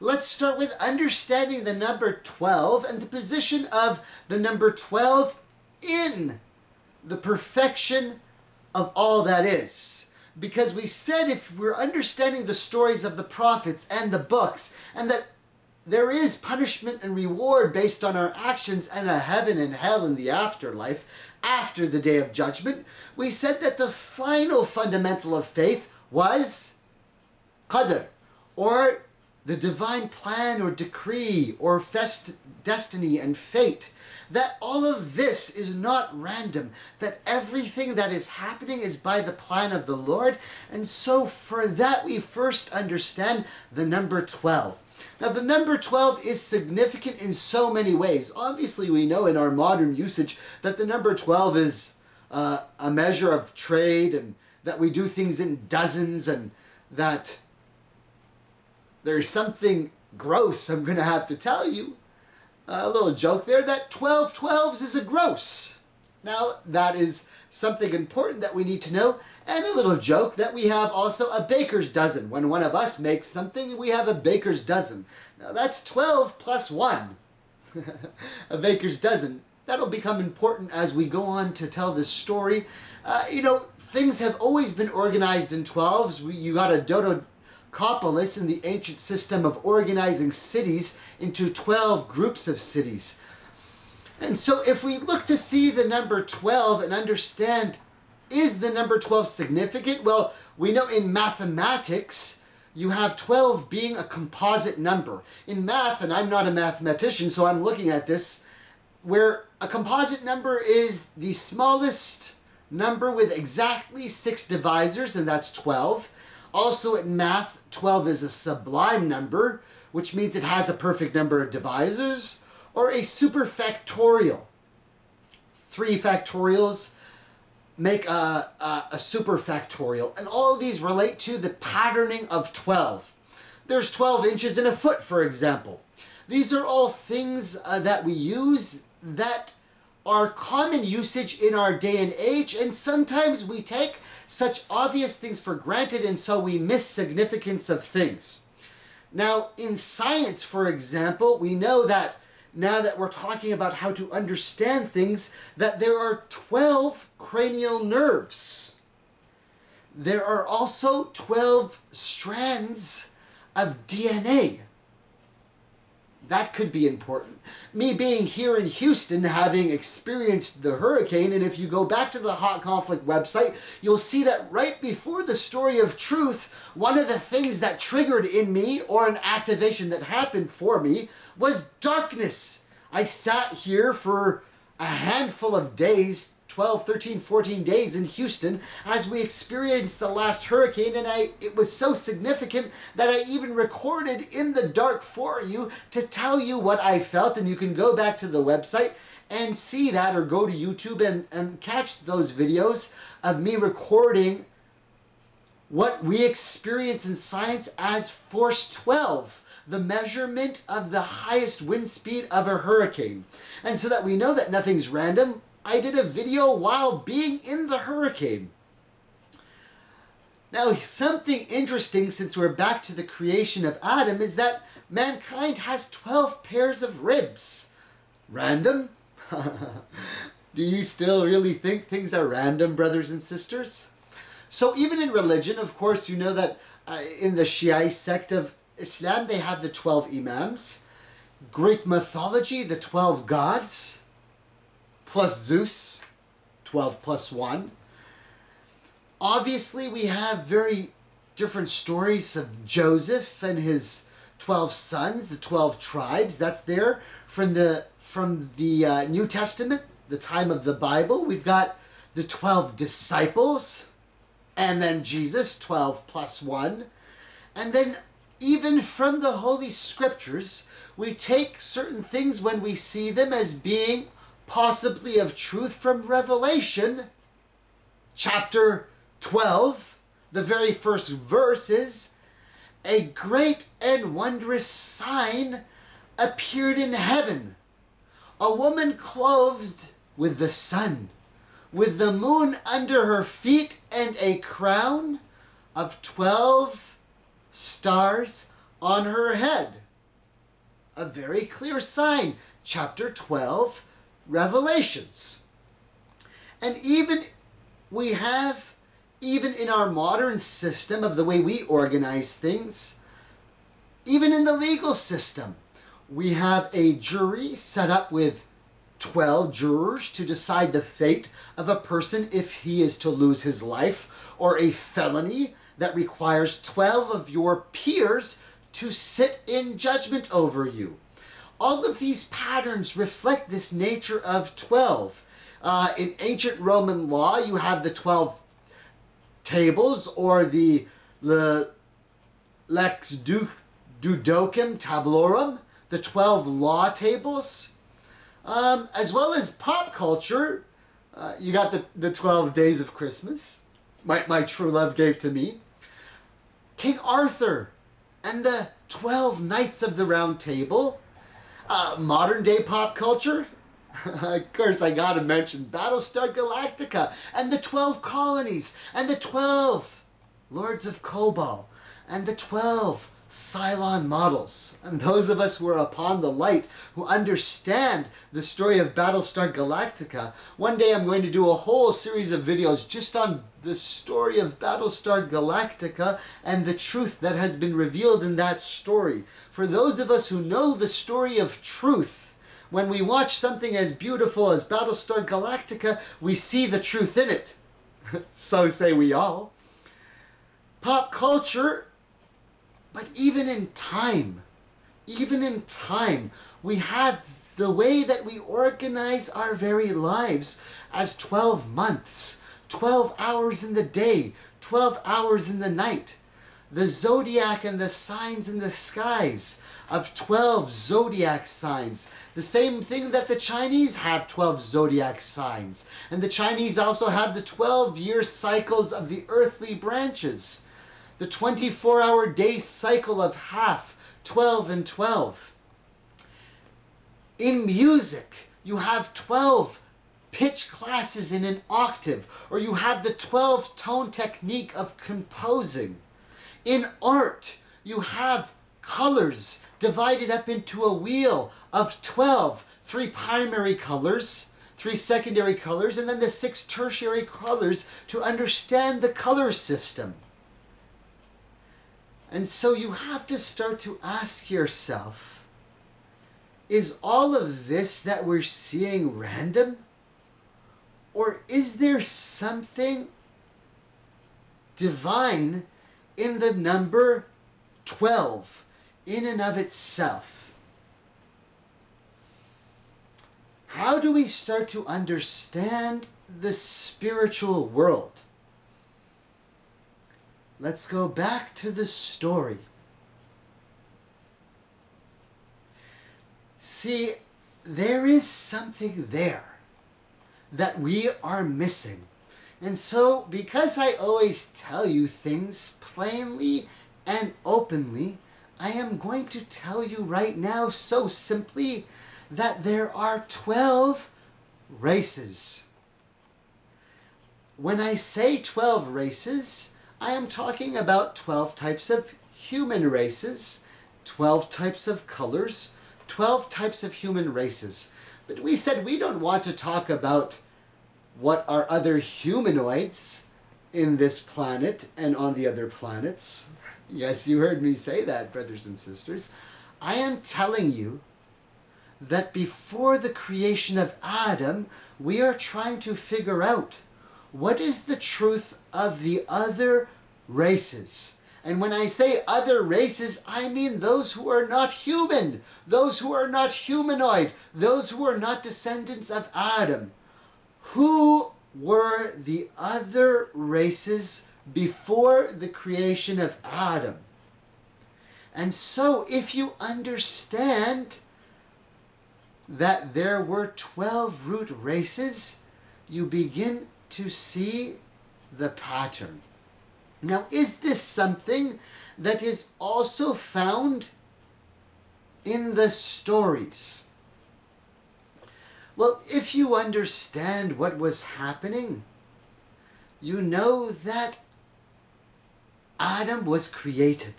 Let's start with understanding the number 12 and the position of the number 12 in the perfection of all that is. Because we said if we're understanding the stories of the prophets and the books, and that there is punishment and reward based on our actions, and a heaven and hell in the afterlife, after the day of judgment, we said that the final fundamental of faith was Qadr, or the divine plan or decree or destiny and fate. That all of this is not random, that everything that is happening is by the plan of the Lord. And so for that we first understand the number 12. Now the number 12 is significant in so many ways. Obviously we know in our modern usage that the number 12 is a measure of trade, and that we do things in dozens, and that there's something gross I'm going to have to tell you. A little joke there, that 12 12s is a gross. Now, that is something important that we need to know. And a little joke that we have also a baker's dozen. When one of us makes something, we have a baker's dozen. Now, that's 12 plus 1. A baker's dozen. That'll become important as we go on to tell this story. Things have always been organized in 12s. You got a Dodocopolis in the ancient system of organizing cities into 12 groups of cities. And so if we look to see the number 12 and understand, is the number 12 significant? Well, we know in mathematics, you have 12 being a composite number. In math, and I'm not a mathematician, so I'm looking at this, where a composite number is the smallest number with exactly 6 divisors, and that's 12. Also in math, 12 is a sublime number, which means it has a perfect number of divisors, or a superfactorial. 3 factorials make a superfactorial, and all of these relate to the patterning of 12. There's 12 inches in a foot, for example. These are all things that we use that are common usage in our day and age, and sometimes we take such obvious things for granted, and so we miss significance of things. Now, in science, for example, we know that now that we're talking about how to understand things, that there are 12 cranial nerves. There are also 12 strands of DNA. That could be important. Me being here in Houston, having experienced the hurricane, and if you go back to the Hot Conflict website, you'll see that right before the story of truth, one of the things that triggered in me, or an activation that happened for me, was darkness. I sat here for a handful of days, 12, 13, 14 days in Houston as we experienced the last hurricane, and it was so significant that I even recorded in the dark for you to tell you what I felt, and you can go back to the website and see that, or go to YouTube and catch those videos of me recording what we experience in science as force 12, the measurement of the highest wind speed of a hurricane. And so that we know that nothing's random, I did a video while being in the hurricane. Now, something interesting, since we're back to the creation of Adam, is that mankind has 12 pairs of ribs. Random? Do you still really think things are random, brothers and sisters? So even in religion, of course, you know that in the Shiite sect of Islam, they have the 12 imams. Greek mythology, the 12 gods, plus Zeus, 12 plus 1. Obviously, we have very different stories of Joseph and his 12 sons, the 12 tribes. That's there from the New Testament, the time of the Bible. We've got the 12 disciples, and then Jesus, 12 plus 1. And then even from the Holy Scriptures, we take certain things when we see them as being possibly of truth from Revelation, chapter 12. The very first verse is, "A great and wondrous sign appeared in heaven, a woman clothed with the sun, with the moon under her feet, and a crown of 12 stars on her head." very clear sign. Chapter 12, Revelations. And even in our modern system of the way we organize things, even in the legal system, we have a jury set up with 12 jurors to decide the fate of a person if he is to lose his life, or a felony that requires 12 of your peers to sit in judgment over you. All of these patterns reflect this nature of 12. In ancient Roman law, you have the 12 tables, or the Lex Dudocum Tablorum, the 12 law tables. As well as pop culture, you got the 12 days of Christmas, my true love gave to me. King Arthur and the 12 Knights of the Round Table. Modern day pop culture, of course I gotta mention Battlestar Galactica and the 12 colonies and the 12 Lords of Kobol and the 12 Cylon models. And those of us who are upon the light, who understand the story of Battlestar Galactica, one day I'm going to do a whole series of videos just on the story of Battlestar Galactica and the truth that has been revealed in that story. For those of us who know the story of truth, when we watch something as beautiful as Battlestar Galactica, we see the truth in it. So say we all. Pop culture. But even in time, we have the way that we organize our very lives as 12 months, 12 hours in the day, 12 hours in the night. The zodiac and the signs in the skies of 12 zodiac signs. The same thing that the Chinese have 12 zodiac signs. And the Chinese also have the 12-year cycles of the earthly branches. The 24-hour day cycle of half, 12 and 12. In music, you have 12 pitch classes in an octave, or you have the 12-tone technique of composing. In art, you have colors divided up into a wheel of 12, 3 primary colors, 3 secondary colors, and then the 6 tertiary colors to understand the color system. And so you have to start to ask yourself, is all of this that we're seeing random? Or is there something divine in the number 12 in and of itself? How do we start to understand the spiritual world? Let's go back to the story. See, there is something there that we are missing. And so, because I always tell you things plainly and openly, I am going to tell you right now so simply that there are 12 races. When I say 12 races, I am talking about 12 types of human races, 12 types of colors, 12 types of human races. But we said we don't want to talk about what are other humanoids in this planet and on the other planets. Yes, you heard me say that, brothers and sisters. I am telling you that before the creation of Adam, we are trying to figure out what is the truth of the other races. And when I say other races, I mean those who are not human, those who are not humanoid, those who are not descendants of Adam. Who were the other races before the creation of Adam? And so if you understand that there were 12 root races, you begin to see the pattern. Now, is this something that is also found in the stories? Well, if you understand what was happening, you know that Adam was created.